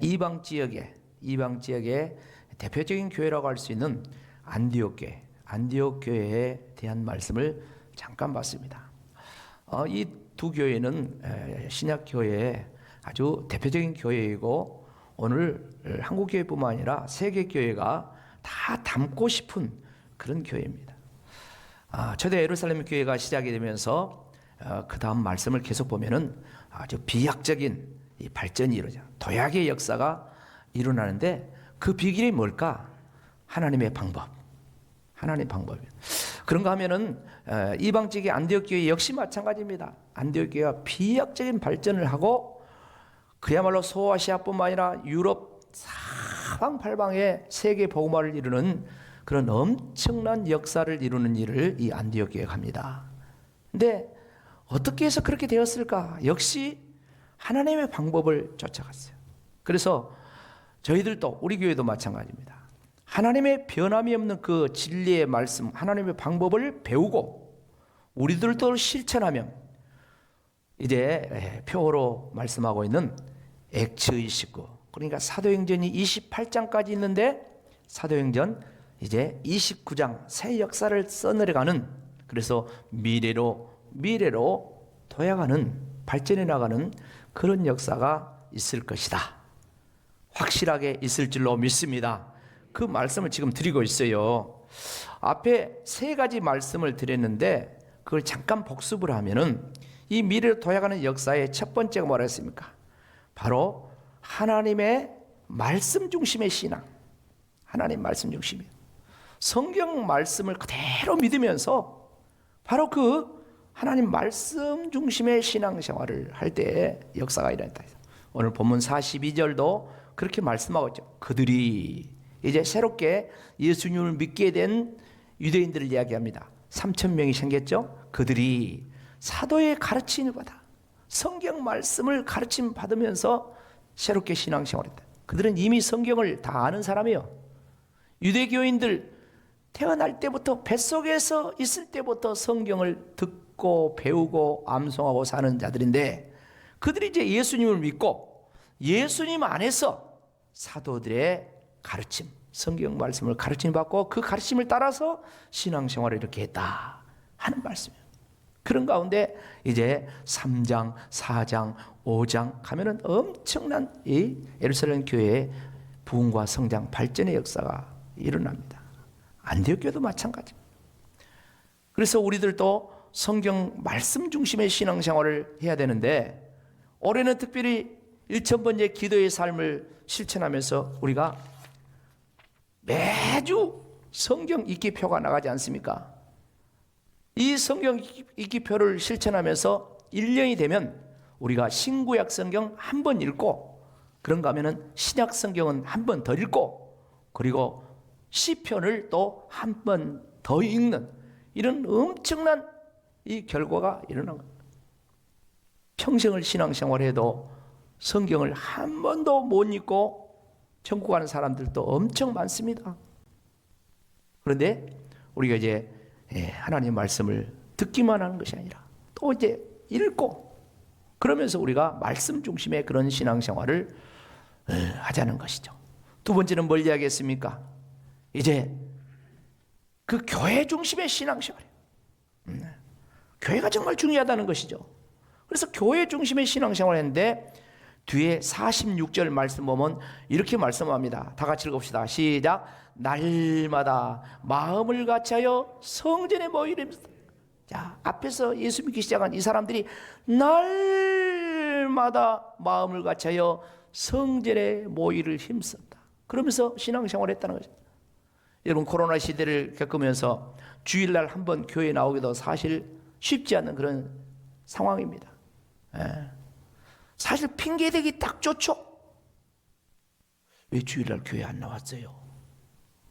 이방 지역의 대표적인 교회라고 할 수 있는 안디옥 교회에 대한 말씀을 잠깐 봤습니다. 이 두 교회는 신약 교회의 아주 대표적인 교회이고 오늘 한국 교회뿐만 아니라 세계 교회가 다 닮고 싶은 그런 교회입니다. 초대 예루살렘 교회가 시작이 되면서 그 다음 말씀을 계속 보면은 아주 비약적인 이 발전이 이루어져 도약의 역사가 일어나는데 그 비결이 뭘까? 하나님의 방법이에요. 그런가 하면은 이방 지역의 안디옥 교회 역시 마찬가지입니다. 안디옥 교회가 비약적인 발전을 하고 그야말로 소아시아뿐만 아니라 유럽 사방팔방에 세계 복음화를 이루는 그런 엄청난 역사를 이루는 일을 이 안디옥 교회가 합니다. 근데 어떻게 해서 그렇게 되었을까? 역시 하나님의 방법을 쫓아갔어요. 그래서 저희들도 우리 교회도 마찬가지입니다. 하나님의 변함이 없는 그 진리의 말씀, 하나님의 방법을 배우고 우리들도 실천하면 이제 표어로 말씀하고 있는 액츠 29, 그러니까 사도행전이 28장까지 있는데 사도행전 이제 29장 새 역사를 써내려가는, 그래서 미래로 도약하는, 발전해 나가는 그런 역사가 있을 것이다. 확실하게 있을 줄로 믿습니다. 그 말씀을 지금 드리고 있어요. 앞에 세 가지 말씀을 드렸는데 그걸 잠깐 복습을 하면은 이 미래로 도약하는 역사의 첫 번째가 뭐라 했습니까? 바로 하나님의 말씀 중심의 신앙. 하나님 말씀 중심이에요. 성경 말씀을 그대로 믿으면서 바로 그 하나님 말씀 중심의 신앙생활을 할 때 역사가 일어났다. 오늘 본문 42절도 그렇게 말씀하고 있죠. 그들이 이제 새롭게 예수님을 믿게 된 유대인들을 이야기합니다. 3,000명이 생겼죠. 그들이 사도의 가르침을 받아 성경 말씀을 가르침 받으면서 새롭게 신앙생활했다. 그들은 이미 성경을 다 아는 사람이에요. 유대교인들 태어날 때부터 뱃속에서 있을 때부터 성경을 듣고 배우고 암송하고 사는 자들인데 그들이 이제 예수님을 믿고 예수님 안에서 사도들의 가르침, 성경 말씀을 가르침 받고 그 가르침을 따라서 신앙생활을 이렇게 했다 하는 말씀이에요. 그런 가운데 이제 3장, 4장, 5장 가면은 엄청난 이 예루살렘 교회의 부흥과 성장, 발전의 역사가 일어납니다. 안디옥 교회도 마찬가지입니다. 그래서 우리들도 성경 말씀 중심의 신앙생활을 해야 되는데 올해는 특별히 1000번째 기도의 삶을 실천하면서 우리가 매주 성경 읽기표가 나가지 않습니까? 이 성경 읽기표를 실천하면서 1년이 되면 우리가 신구약 성경 한 번 읽고 그런가 하면은 신약 성경은 한 번 더 읽고 그리고 시편을 또 한 번 더 읽는 이런 엄청난 이 결과가 일어난 겁니다. 평생을 신앙생활해도 성경을 한 번도 못 읽고 천국 가는 사람들도 엄청 많습니다. 그런데 우리가 이제 하나님의 말씀을 듣기만 하는 것이 아니라 또 이제 읽고 그러면서 우리가 말씀 중심의 그런 신앙생활을 하자는 것이죠. 두 번째는 뭘 이야기했습니까? 이제 그 교회 중심의 신앙생활이에요. 교회가 정말 중요하다는 것이죠. 그래서 교회 중심의 신앙생활을 했는데 뒤에 46절 말씀 보면 이렇게 말씀합니다. 다 같이 읽읍시다. 시작. 날마다 마음을 같이하여 성전에 모이면서. 자, 앞에서 예수 믿기 시작한 이 사람들이 날마다 마음을 같이하여 성전에 모이를 힘썼다. 그러면서 신앙생활을 했다는 거죠. 여러분 코로나 시대를 겪으면서 주일날 한번 교회에 나오기도 사실 쉽지 않은 그런 상황입니다. 사실 핑계대기 딱 좋죠. 왜 주일날 교회 안 나왔어요?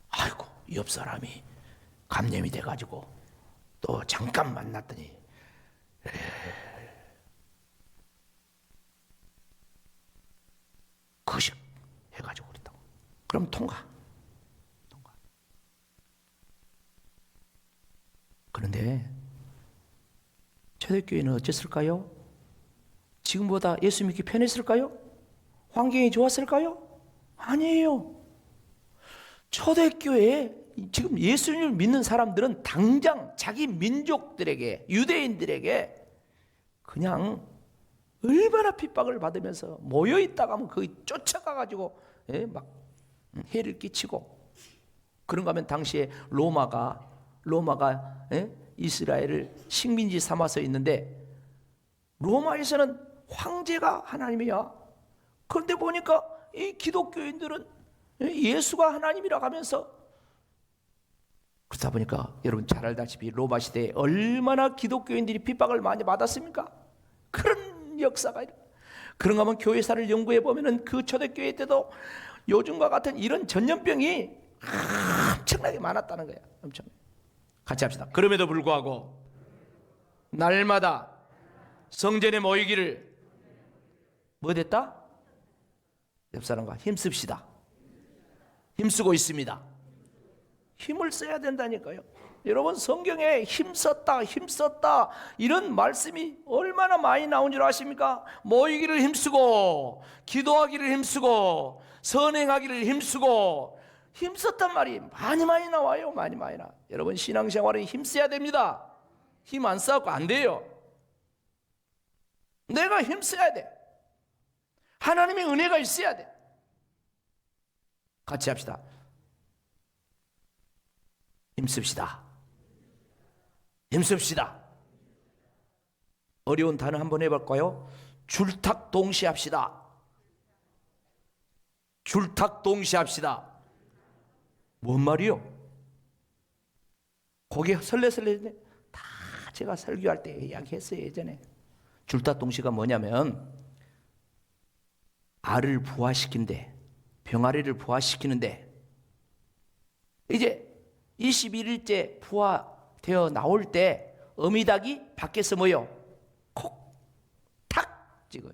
아이고 옆 사람이 감염이 돼가지고 또 잠깐 만났더니 거식 해가지고 그랬다고. 그럼 통과. 그런데 초대교회는 어땠을까요? 지금보다 예수 믿기 편했을까요? 환경이 좋았을까요? 아니에요. 초대교회에 지금 예수님을 믿는 사람들은 당장 자기 민족들에게, 유대인들에게 그냥 얼마나 핍박을 받으면서 모여있다가 하면 거기 쫓아가가지고 막 해를 끼치고, 그런가 하면 당시에 로마가 이스라엘을 식민지 삼아서 있는데, 로마에서는 황제가 하나님이야. 그런데 보니까 이 기독교인들은 예수가 하나님이라고 하면서, 그러다 보니까 여러분 잘 알다시피 로마 시대에 얼마나 기독교인들이 핍박을 많이 받았습니까? 그런 역사가. 그런가 하면 교회사를 연구해 보면은 그 초대교회 때도 요즘과 같은 이런 전염병이 엄청나게 많았다는 거예요. 엄청. 같이 합시다. 그럼에도 불구하고 날마다 성전에 모이기를 뭐 됐다? 옆 사람과 힘씁시다. 힘쓰고 있습니다. 힘을 써야 된다니까요. 여러분, 성경에 힘썼다 이런 말씀이 얼마나 많이 나온 줄 아십니까? 모이기를 힘쓰고, 기도하기를 힘쓰고, 선행하기를 힘쓰고, 힘썼단 말이 많이 나와요. 많이 나. 여러분, 신앙생활에 힘써야 됩니다. 힘 안 써갖고 안 돼요. 내가 힘써야 돼. 하나님의 은혜가 있어야 돼. 같이 합시다. 힘씁시다. 힘씁시다. 어려운 단어 한번 해볼까요? 줄탁 동시합시다. 줄탁 동시합시다. 뭔 말이요? 거기 설레설레 다 제가 설교할 때 이야기했어요. 예전에 줄탁 동시가 뭐냐면, 알을 부화시킨대, 병아리를 부화시키는데, 이제 21일째 부화되어 나올 때 어미닭이 밖에서 뭐요? 콕! 탁! 찍어요.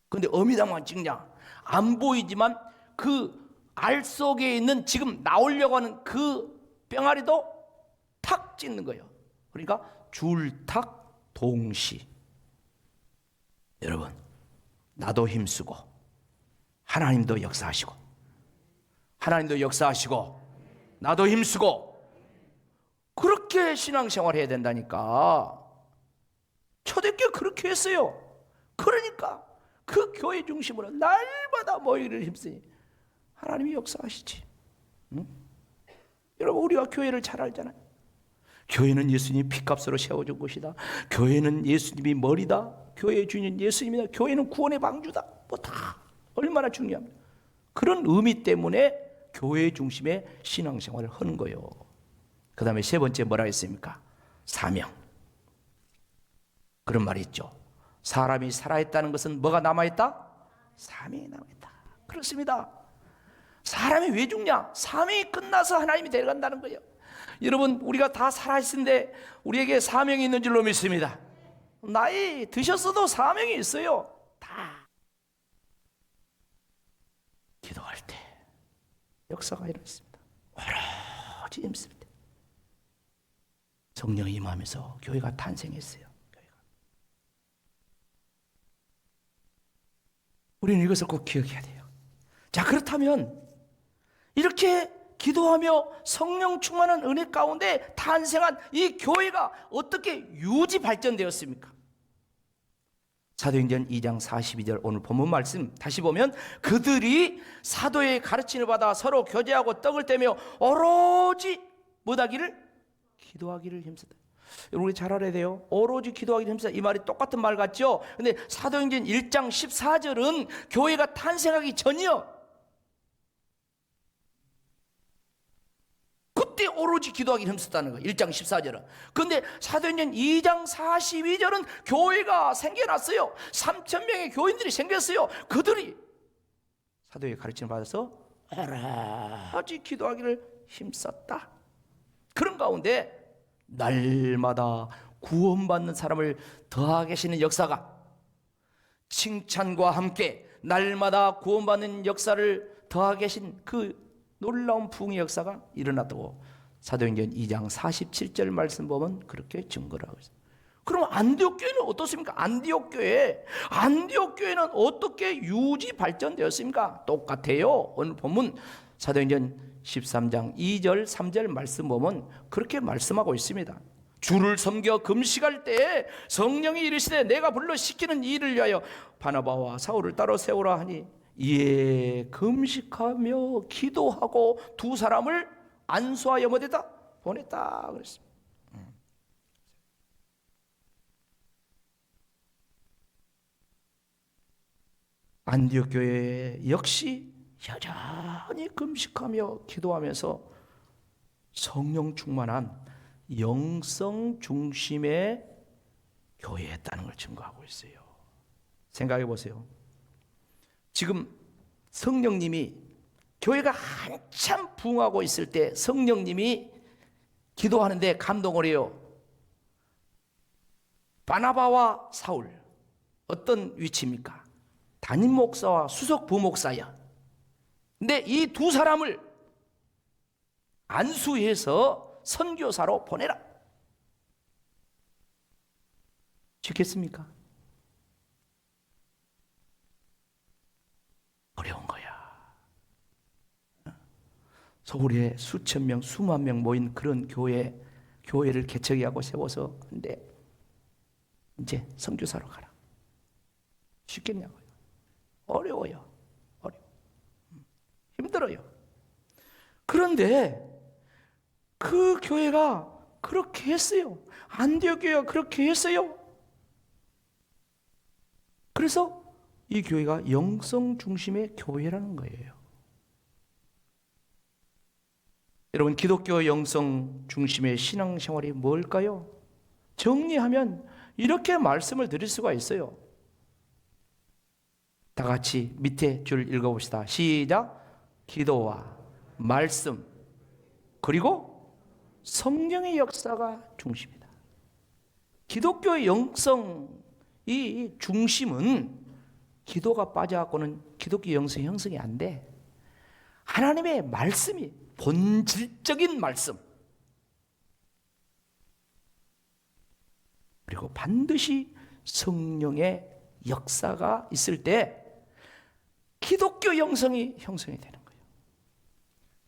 근데 어미닭만 찍냐? 안 보이지만 그 알 속에 있는 지금 나오려고 하는 그 병아리도 탁 찍는 거예요. 그러니까 줄탁 동시. 여러분, 나도 힘쓰고 하나님도 역사하시고, 하나님도 역사하시고, 나도 힘쓰고, 그렇게 신앙생활 해야 된다니까. 초대교회 그렇게 했어요. 그러니까 그 교회 중심으로 날마다 모이기를 힘쓰니 하나님이 역사하시지. 응? 여러분, 우리가 교회를 잘 알잖아요. 교회는 예수님이 피값으로 세워준 곳이다. 교회는 예수님이 머리다. 교회의 주인은 예수님이다. 교회는 구원의 방주다. 뭐 다 얼마나 중요합니다. 그런 의미 때문에 교회 중심의 신앙생활을 하는 거예요. 그 다음에 세 번째 뭐라 했습니까? 사명. 그런 말이 있죠. 사람이 살아있다는 것은 뭐가 남아있다? 사명이 남아있다. 그렇습니다. 사람이 왜 죽냐? 사명이 끝나서 하나님이 데려간다는 거예요. 여러분, 우리가 다 살아있는데 우리에게 사명이 있는 줄로 믿습니다. 나이 드셨어도 사명이 있어요. 다. 기도할 때 역사가 일어났습니다. 오로지 힘쓸 때 성령이 임하면서 교회가 탄생했어요. 우리는 이것을 꼭 기억해야 돼요. 자, 그렇다면 이렇게 기도하며 성령 충만한 은혜 가운데 탄생한 이 교회가 어떻게 유지 발전되었습니까? 사도행전 2장 42절 오늘 본문 말씀 다시 보면, 그들이 사도의 가르침을 받아 서로 교제하고 떡을 떼며 오로지 뭐하기를? 기도하기를 힘쓰다. 여러분, 우리 잘 알아야 돼요. 오로지 기도하기를 힘쓰다. 이 말이 똑같은 말 같죠? 근데 사도행전 1장 14절은 교회가 탄생하기 전이요. 그때 오로지 기도하기를 힘썼다는 거예요. 1장 14절은. 그런데 사도행전 2장 42절은 교회가 생겨났어요. 3,000명의 교인들이 생겼어요. 그들이 사도의 가르침을 받아서 오로지 기도하기를 힘썼다. 그런 가운데 날마다 구원받는 사람을 더하게 하시는 역사가, 칭찬과 함께 날마다 구원받는 역사를 더하게 하신 그 놀라운 부흥의 역사가 일어났다고 사도행전 2장 47절 말씀 보면 그렇게 증거를 하고 있어요. 그럼 안디옥 교회는 어떻습니까? 안디옥 교회는 어떻게 유지 발전되었습니까? 똑같아요. 오늘 본문 사도행전 13장 2절 3절 말씀 보면 그렇게 말씀하고 있습니다. 주를 섬겨 금식할 때에 성령이 이르시되 내가 불러 시키는 일을 위하여 바나바와 사울을 따로 세우라 하니 이에 금식하며 기도하고 두 사람을 안수하여 뭐됐다? 보냈다 그랬습니다. 안디옥 교회 역시 여전히 금식하며 기도하면서 성령 충만한 영성 중심의 교회였다는 걸 증거하고 있어요. 생각해 보세요. 지금 성령님이 교회가 한참 부흥하고 있을 때 성령님이 기도하는데 감동을 해요. 바나바와 사울 어떤 위치입니까? 담임 목사와 수석 부목사야. 근데 이 두 사람을 안수해서 선교사로 보내라. 쉽겠습니까? 어려운 거야. 서울에 수천 명, 수만 명 모인 그런 교회를 개척하고 세워서 근데 이제 선교사로 가라. 쉽겠냐고요. 어려워요. 힘들어요. 그런데 그 교회가 그렇게 했어요. 안디옥 교회가 그렇게 했어요. 그래서 이 교회가 영성 중심의 교회라는 거예요. 여러분, 기독교 영성 중심의 신앙생활이 뭘까요? 정리하면 이렇게 말씀을 드릴 수가 있어요. 다 같이 밑에 줄 읽어봅시다. 시작. 기도와 말씀 그리고 성령의 역사가 중심이다. 기독교의 영성 이 중심은 기도가 빠져갖고는 기독교 영성 형성이 안 돼. 하나님의 말씀이 본질적인 말씀 그리고 반드시 성령의 역사가 있을 때 기독교 영성이 형성이 되는 거예요.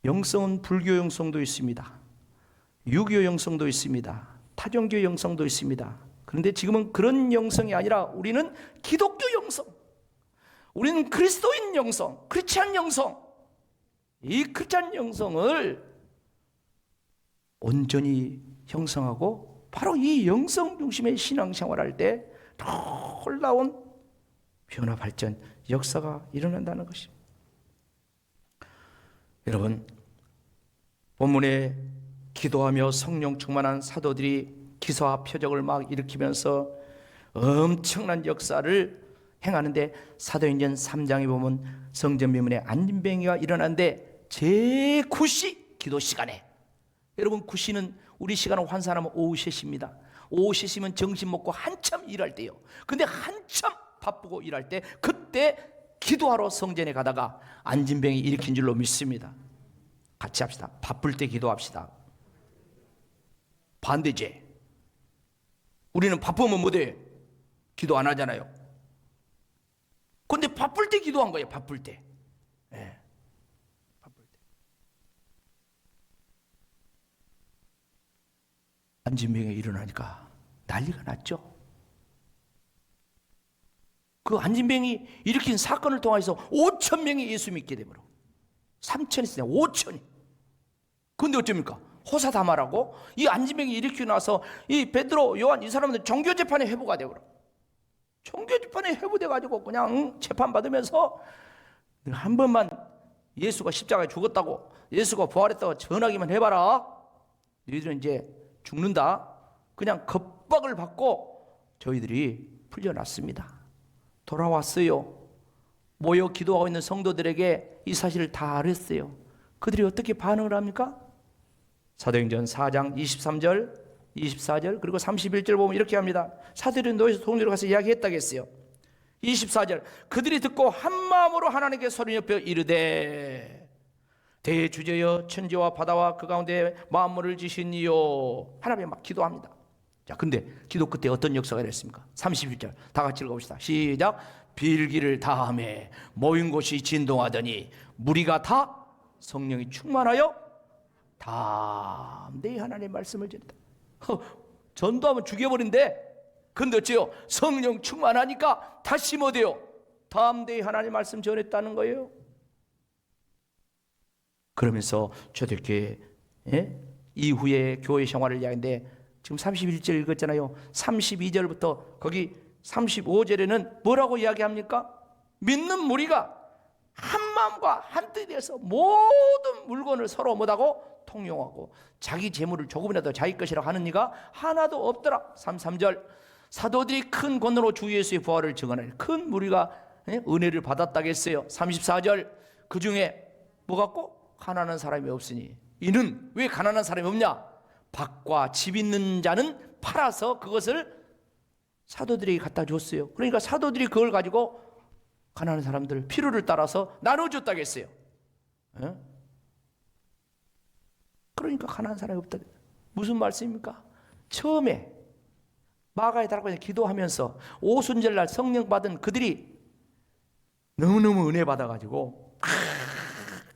영성은 불교 영성도 있습니다. 유교 영성도 있습니다. 타종교 영성도 있습니다. 그런데 지금은 그런 영성이 아니라 우리는 기독교 영성, 우리는 그리스도인 영성, 크리스찬 영성, 이 크리스찬 영성을 온전히 형성하고 바로 이 영성 중심의 신앙생활할 때 놀라운 변화 발전 역사가 일어난다는 것입니다. 여러분, 본문에 기도하며 성령 충만한 사도들이 기사와 표적을 막 일으키면서 엄청난 역사를 행하는데 사도행전 3장에 보면 성전미문에 안진뱅이가 일어났는데 제9시 기도 시간에, 여러분 9시는 우리 시간으로 환산하면 오후 3시입니다. 오후 3시면 정신 먹고 한참 일할 때요. 근데 한참 바쁘고 일할 때 그때 기도하러 성전에 가다가 안진뱅이 일으킨 줄로 믿습니다. 같이 합시다. 바쁠 때 기도합시다. 반대제. 우리는 바쁘면 뭐돼? 기도 안 하잖아요. 근데 바쁠 때 기도한 거예요. 바쁠 때. 네. 바쁠 때. 안진뱅이가 일어나니까 난리가 났죠. 그 안진뱅이 일으킨 사건을 통해서 5천 명이 예수 믿게 되므로 3천이 있으냐 5천이. 그런데 어쩝니까? 호사다마라고 이 안진뱅이 일으키고 나서 이 베드로, 요한 이 사람들 종교재판에 회부가 되므로 종교재판에 회부돼가지고 그냥 재판받으면서 한 번만 예수가 십자가에 죽었다고, 예수가 부활했다고 전하기만 해봐라. 너희들은 이제 죽는다. 그냥 겁박을 받고 저희들이 풀려났습니다. 돌아왔어요. 모여 기도하고 있는 성도들에게 이 사실을 다 알았어요. 그들이 어떻게 반응을 합니까? 사도행전 4장 23절, 24절 그리고 31절 보면 이렇게 합니다. 사도들이 노예에서 동네로 가서 이야기했다겠어요. 24절 그들이 듣고 한마음으로 하나님께 소리 높여 이르되 대주제여 천지와 바다와 그 가운데 만물을 지신 이요. 하나님께 막 기도합니다. 자, 근데 기도 끝에 어떤 역사가 일어났습니까? 31절 다 같이 읽어봅시다. 시작. 빌기를 다함에 모인 곳이 진동하더니 무리가 다 성령이 충만하여 담대히 하나님의 말씀을 전했다. 전도하면 죽여버린대. 근데 어째요? 성령 충만하니까 다시 뭐 돼요? 담대히 하나님의 말씀 전했다는 거예요. 그러면서 초대교회 이후에 교회 생활을 이야기하는데 지금 31절 읽었잖아요. 32절부터 거기 35절에는 뭐라고 이야기합니까? 믿는 무리가 한 마음과 한 뜻이 되어서 모든 물건을 서로 못하고 통용하고 자기 재물을 조금이라도 자기 것이라고 하는 이가 하나도 없더라. 33절 사도들이 큰 권능으로 주 예수의 부활을 증언하니 큰 무리가 은혜를 받았다고 했어요. 34절 그 중에 뭐 갖고? 가난한 사람이 없으니 이는 왜 가난한 사람이 없냐? 밭과 집 있는 자는 팔아서 그것을 사도들에게 갖다 줬어요. 그러니까 사도들이 그걸 가지고 가난한 사람들 필요를 따라서 나눠줬다고 했어요. 그러니까 가난한 사람이 없다. 무슨 말씀입니까? 처음에 마가에 달라고 기도하면서 오순절날 성령 받은 그들이 너무너무 은혜 받아가지고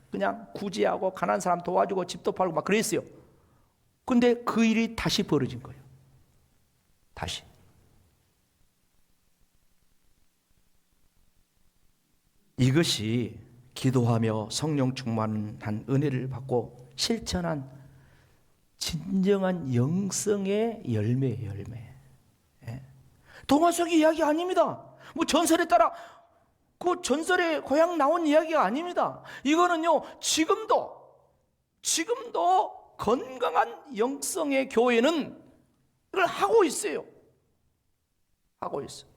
그냥 구제하고 가난한 사람 도와주고 집도 팔고 막 그랬어요. 근데 그 일이 다시 벌어진 거예요. 다시. 이것이 기도하며 성령 충만한 은혜를 받고 실천한 진정한 영성의 열매예요, 열매. 동화 속의 이야기 아닙니다. 뭐 전설에 따라 그 전설의 고향 나온 이야기가 아닙니다. 이거는요, 지금도 건강한 영성의 교회는 이걸 하고 있어요. 하고 있어.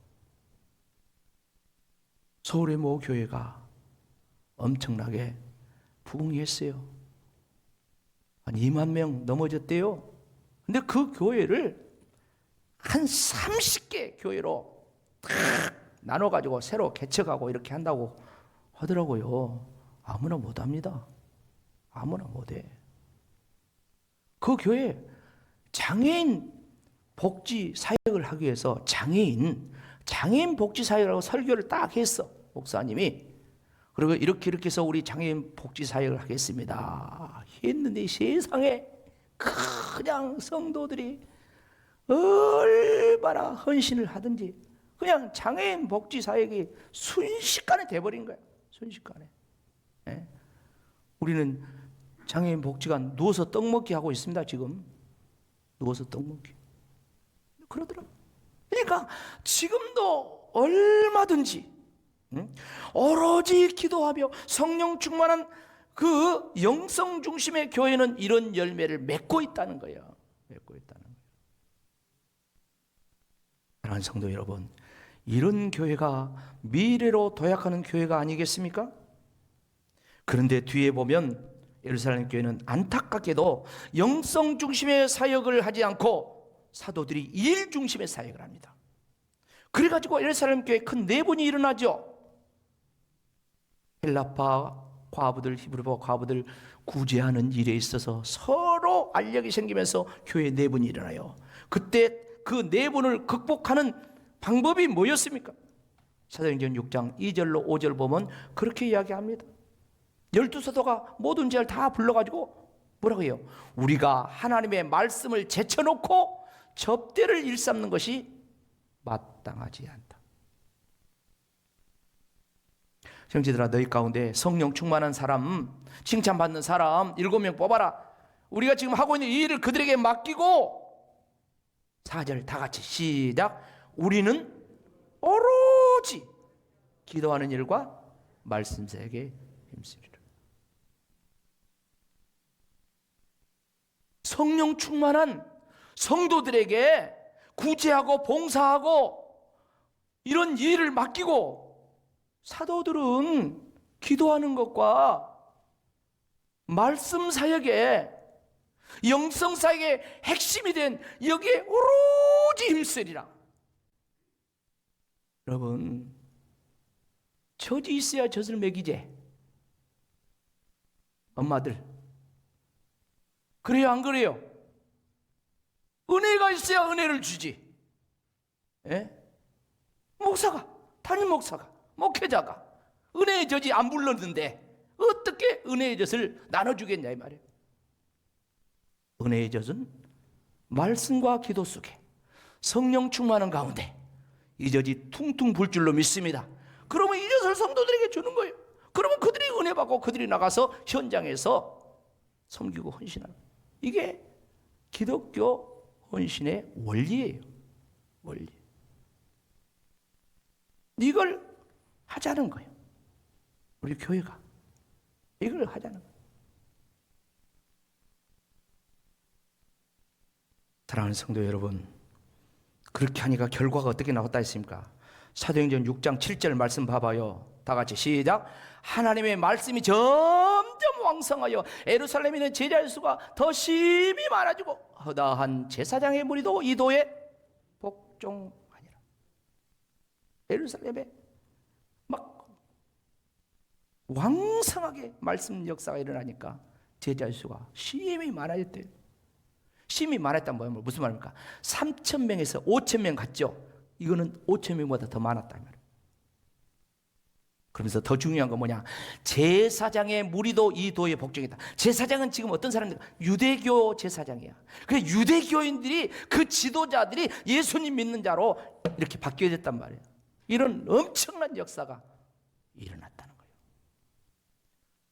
서울의 모 교회가 엄청나게 부흥했어요. 한 2만 명 넘어졌대요. 근데 그 교회를 한 30개 교회로 딱 나눠가지고 새로 개척하고 이렇게 한다고 하더라고요. 아무나 못합니다. 아무나 못해. 그 교회 장애인 복지 사역을 하기 위해서 장애인 복지 사역이라고 설교를 딱 했어, 목사님이. 그리고 이렇게 해서 우리 장애인 복지 사역을 하겠습니다 했는데 세상에 그냥 성도들이 얼마나 헌신을 하든지 그냥 장애인 복지 사역이 순식간에 돼버린 거야. 순식간에. 우리는 장애인 복지가 누워서 떡 먹기 하고 있습니다. 지금 누워서 떡 먹기 그러더라고. 그러니까 지금도 얼마든지 오로지 기도하며 성령 충만한 그 영성 중심의 교회는 이런 열매를 맺고 있다는 거예요. 맺고 있다는 거예요. 사랑하는 성도 여러분, 이런 교회가 미래로 도약하는 교회가 아니겠습니까? 그런데 뒤에 보면 예루살렘 교회는 안타깝게도 영성 중심의 사역을 하지 않고 사도들이 일 중심의 사역을 합니다. 그래가지고 예루살렘 교회에 큰 내분이 일어나죠. 헬라파 과부들, 히브리파 과부들 구제하는 일에 있어서 서로 알력이 생기면서 교회 내분이 일어나요. 그때 그 내분을 극복하는 방법이 뭐였습니까? 사도행전 6장 2절로 5절 보면 그렇게 이야기합니다. 12사도가 모든 죄를 다 불러가지고 뭐라고 해요? 우리가 하나님의 말씀을 제쳐놓고 접대를 일삼는 것이 마땅하지 않다. 형제들아, 너희 가운데 성령 충만한 사람, 칭찬받는 사람 7명 뽑아라. 우리가 지금 하고 있는 이 일을 그들에게 맡기고 4절 다 같이 시작. 우리는 오로지 기도하는 일과 말씀 사역에 힘쓰리라. 성령 충만한 성도들에게 구제하고 봉사하고 이런 일을 맡기고 사도들은 기도하는 것과 말씀 사역에 영성 사역의 핵심이 된 여기에 오로지 힘쓰리라. 여러분, 젖이 있어야 젖을 먹이지. 엄마들 그래요, 안 그래요? 은혜가 있어야 은혜를 주지. 예? 목사가, 담임 목사가, 목회자가 은혜의 젖이 안 불렀는데 어떻게 은혜의 젖을 나눠주겠냐 이 말이에요. 은혜의 젖은 말씀과 기도 속에 성령 충만한 가운데 이 젖이 퉁퉁 불 줄로 믿습니다. 그러면 이 젖을 성도들에게 주는 거예요. 그러면 그들이 은혜 받고 그들이 나가서 현장에서 섬기고 헌신하는, 이게 기독교 헌신의 원리예요. 원리. 이걸 하자는 거예요. 우리 교회가 이걸 하자는 거예요. 사랑하는 성도 여러분, 그렇게 하니까 결과가 어떻게 나왔다 했습니까? 사도행전 6장 7절 말씀 봐봐요. 다 같이 시작. 하나님의 말씀이 점점 왕성하여 예루살렘에 있는 제자의 수가 더 심히 많아지고 허다한 제사장의 무리도 이도에 복종하니라. 예루살렘에 막 왕성하게 말씀 역사가 일어나니까 제자의 수가 심히 많아졌대요. 심히 많았다는 뭐예요? 무슨 말입니까? 3,000명에서 5,000명 갔죠. 이거는 5,000명보다 더 많았다 말이에요. 그러면서 더 중요한 건 뭐냐? 제사장의 무리도 이 도에 복종했다. 제사장은 지금 어떤 사람들? 유대교 제사장이야. 그 유대교인들이, 그 지도자들이 예수님 믿는 자로 이렇게 바뀌어야 됐단 말이에요. 이런 엄청난 역사가 일어났다는 거예요.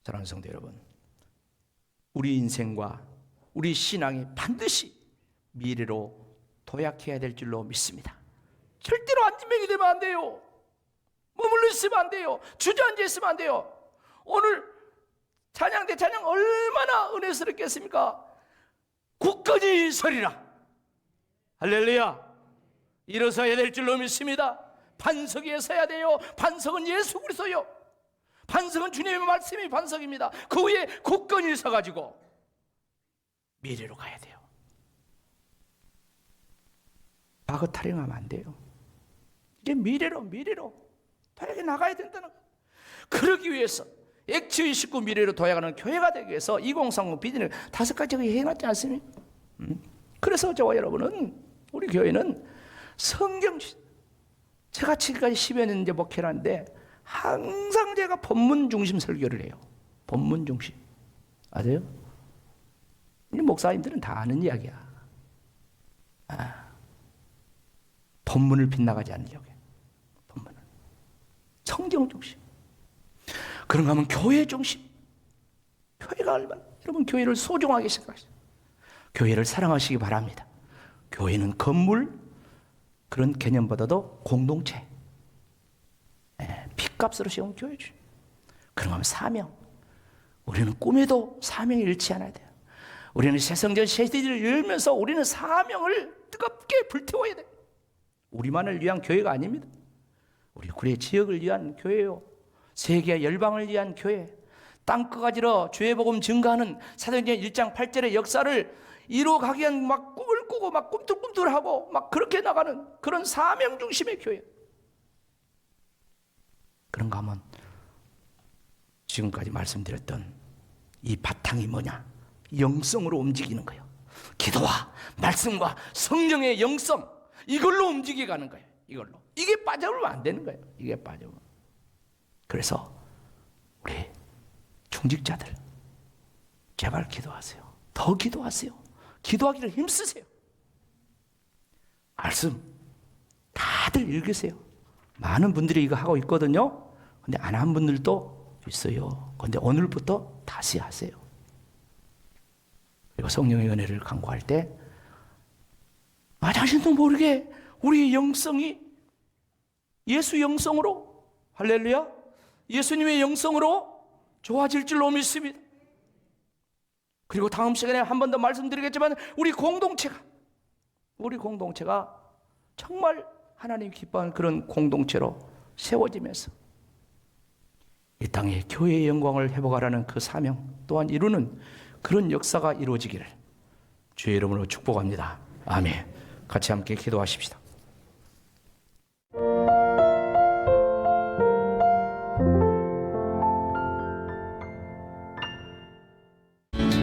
사랑하는 성도 여러분, 우리 인생과 우리 신앙이 반드시 미래로 도약해야 될 줄로 믿습니다. 절대로 안진뱅이 되면 안 돼요. 머물러 있으면 안 돼요. 주저앉아 있으면 안 돼요. 오늘 찬양 대 찬양 얼마나 은혜스럽겠습니까? 굳건히 서리라. 할렐루야. 일어서야 될 줄로 믿습니다. 반석 위에 서야 돼요. 반석은 예수 그리스도요. 반석은 주님의 말씀이 반석입니다. 그 위에 굳건히 서가지고 미래로 가야 돼요. 과거 타령하면 안 돼요. 이제 미래로 도약해 나가야 된다는 거예요. 그러기 위해서 액추의 식구 미래로 도약하는 교회가 되기 위해서 2030 비전을 5가지가 해놨지 않습니까? 그래서 저와 여러분은, 우리 교회는 성경, 제가 지금까지 10여 년 이제 목회를 하는데 항상 제가 본문 중심 설교를 해요. 본문 중심. 아세요? 이 목사님들은 다 아는 이야기야. 본문을 빗나가지 않는 이야기. 본문을. 성경 중심. 그런가 하면 교회 중심. 교회가 얼마나, 여러분 교회를 소중하게 생각하시죠. 교회를 사랑하시기 바랍니다. 교회는 건물, 그런 개념보다도 공동체. 핏값으로 세운 교회죠. 그런가 하면 사명. 우리는 꿈에도 사명이 잃지 않아야 돼요. 우리는 새성전 새들을 열면서 우리는 사명을 뜨겁게 불태워야 돼요. 우리만을 위한 교회가 아닙니다. 우리 구례 지역을 위한 교회요. 세계 열방을 위한 교회. 땅끝까지로 주의 복음 증거하는 사도행전 1장 8절의 역사를 이루어가기 위한 막 꿈을 꾸고 막 꿈틀꿈틀하고 막 그렇게 나가는 그런 사명 중심의 교회. 그런가 하면 지금까지 말씀드렸던 이 바탕이 뭐냐? 영성으로 움직이는 거예요. 기도와 말씀과 성령의 영성, 이걸로 움직여가는 거예요. 이걸로. 이게 빠져버리면 안 되는 거예요. 이게 빠져버리면. 그래서 우리 중직자들 제발 기도하세요. 더 기도하세요. 기도하기를 힘쓰세요. 말씀 다들 읽으세요. 많은 분들이 이거 하고 있거든요. 근데 안 한 분들도 있어요. 근데 오늘부터 다시 하세요. 그리고 성령의 은혜를 간구할 때 나 자신도 모르게 우리의 영성이 예수 영성으로, 할렐루야, 예수님의 영성으로 좋아질 줄로 믿습니다. 그리고 다음 시간에 한 번 더 말씀드리겠지만 우리 공동체가 정말 하나님 기뻐하는 그런 공동체로 세워지면서 이 땅에 교회의 영광을 회복하라는 그 사명 또한 이루는 그런 역사가 이루어지기를 주의 이름으로 축복합니다. 아멘. 같이 함께 기도하십시다.